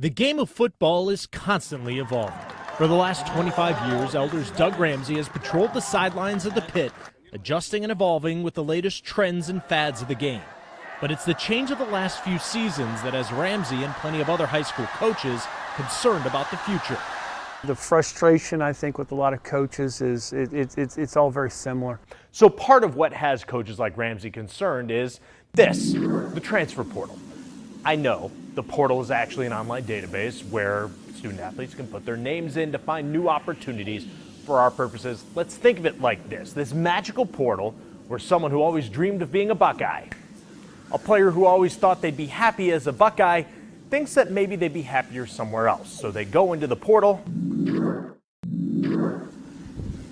The game of football is constantly evolving. For the last 25 years, Elders Doug Ramsey has patrolled the sidelines of the pit, adjusting and evolving with the latest trends and fads of the game. But it's the change of the last few seasons that has Ramsey and plenty of other high school coaches concerned about the future. The frustration, I think, with a lot of coaches is it's all very similar. So part of what has coaches like Ramsey concerned is this, the transfer portal. I know the portal is actually an online database where student athletes can put their names in to find new opportunities. For our purposes, let's think of it like this magical portal where someone who always dreamed of being a Buckeye, a player who always thought they'd be happy as a Buckeye, thinks that maybe they'd be happier somewhere else. So they go into the portal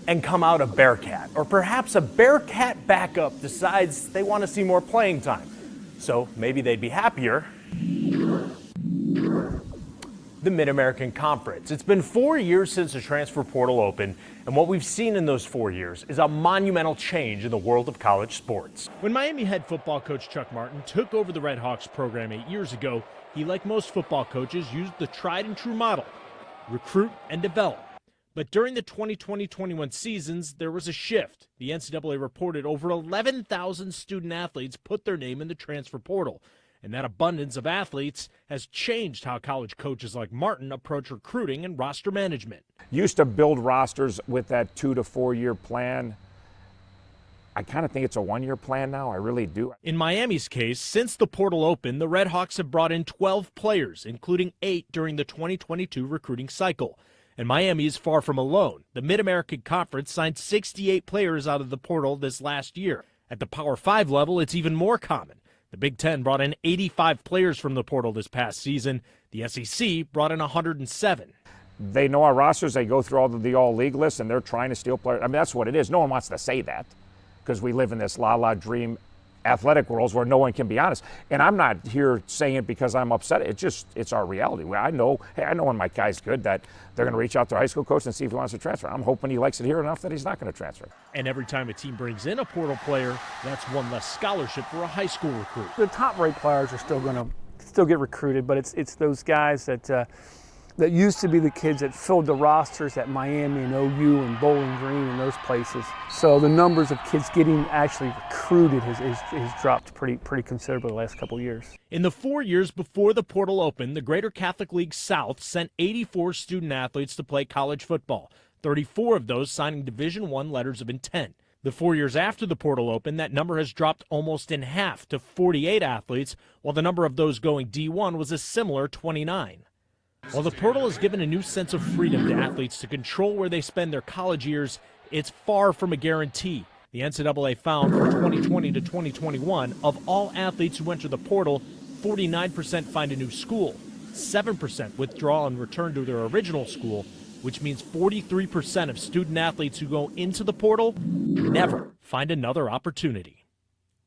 and come out a Bearcat. Or perhaps a Bearcat backup decides they want to see more playing time. So maybe they'd be happier. The Mid-American Conference. It's been 4 years since the transfer portal opened, and what we've seen in those 4 years is a monumental change in the world of college sports. When Miami head football coach Chuck Martin took over the Red Hawks program 8 years ago, he, like most football coaches, used the tried and true model: recruit and develop. But during the 2020-21 seasons, there was a shift. The NCAA reported over 11,000 student athletes put their name in the transfer portal. And that abundance of athletes has changed how college coaches like Martin approach recruiting and roster management. Used to build rosters with that 2 to 4 year plan. I kind of think it's a 1 year plan now. I really do. In Miami's case, since the portal opened, the Red Hawks have brought in 12 players, including 8 during the 2022 recruiting cycle. And Miami is far from alone. The Mid-American Conference signed 68 players out of the portal this last year. At the Power 5 level, it's even more common. The Big Ten brought in 85 players from the portal this past season. The SEC brought in 107. They know our rosters. They go through all the all-league lists, and they're trying to steal players. I mean, that's what it is. No one wants to say that because we live in this la-la dream athletic worlds where no one can be honest. And I'm not here saying it because I'm upset. It's our reality. I know when my guy's good that they're going to reach out to a high school coach and see if he wants to transfer. I'm hoping he likes it here enough that he's not going to transfer. And every time a team brings in a portal player, that's one less scholarship for a high school recruit. The top-rate players are still going to get recruited, but it's those guys that used to be the kids that filled the rosters at Miami and OU and Bowling Green and those places. So the numbers of kids getting actually recruited has dropped pretty considerably the last couple of years. In the 4 years before the portal opened, the Greater Catholic League South sent 84 student athletes to play college football, 34 of those signing Division I letters of intent. The 4 years after the portal opened, that number has dropped almost in half to 48 athletes, while the number of those going D1 was a similar 29. While the portal has given a new sense of freedom to athletes to control where they spend their college years, it's far from a guarantee. The NCAA found for 2020 to 2021, of all athletes who enter the portal, 49% find a new school, 7% withdraw and return to their original school, which means 43% of student athletes who go into the portal never find another opportunity.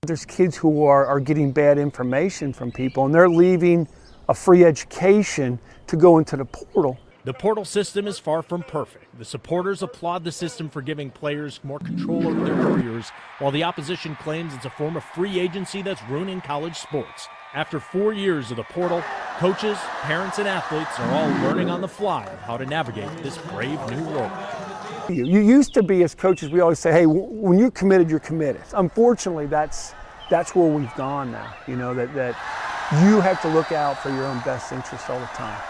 There's kids who are getting bad information from people, and they're leaving a free education to go into the portal. The portal system is far from perfect. The supporters applaud the system for giving players more control over their careers, while the opposition claims it's a form of free agency that's ruining college sports. After 4 years of the portal, coaches, parents, and athletes are all learning on the fly how to navigate this brave new world. You used to be, as coaches, we always say, hey, when you're committed, you're committed. Unfortunately, that's where we've gone now, that you have to look out for your own best interest all the time.